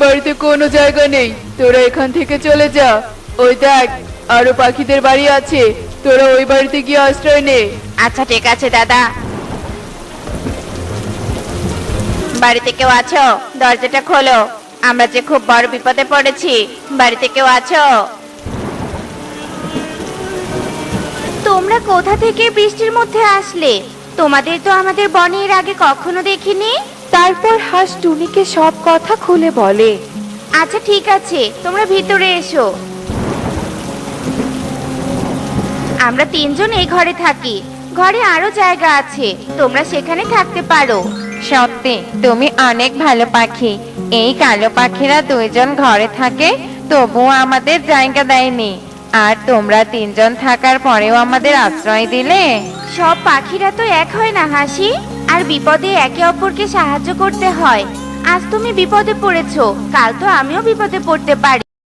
বাড়িতে কোনো জায়গা নেই, তোরা এখান থেকে চলে যা। ওই দেখ, আরো পাখিদের বাড়ি আছে, তোরা ওই বাড়িতে গিয়ে আশ্রয় নে। আচ্ছা ঠিক আছে দাদা। বাড়িতে কেউ আছো? দরজাটা খোলো, আমরা যে খুব বড় বিপদে পড়েছি। বাড়িতে কেউ আছো? তোমরা কোথা থেকে বৃষ্টির মধ্যে আসলে? তোমাদের তো আমাদের বনে এর আগে কখনো দেখিনি। তারপর হাঁস টুনিকে সব কথা খুলে বলে। আচ্ছা ঠিক আছে, তোমরা ভিতরে এসো। আমরা তিনজন এই ঘরে থাকি। ঘরে আরো জায়গা আছে, তোমরা সেখানে থাকতে পারো। সত্যি তুমি অনেক ভালো পাখি। এই কালো পাখিরা দুইজন ঘরে থাকে, তবুও আমাদের জায়গা দেয়নি। আর তোমরা তিনজন থাকার পরেও আমাদের আশ্রয় দিলে। সব পাখিরা তো এক হয় না হাসি, আর বিপদে একে অপরকে সাহায্য করতে হয়। আজ তুমি বিপদে পড়েছো, কাল তো আমিও বিপদে পড়তে পারি।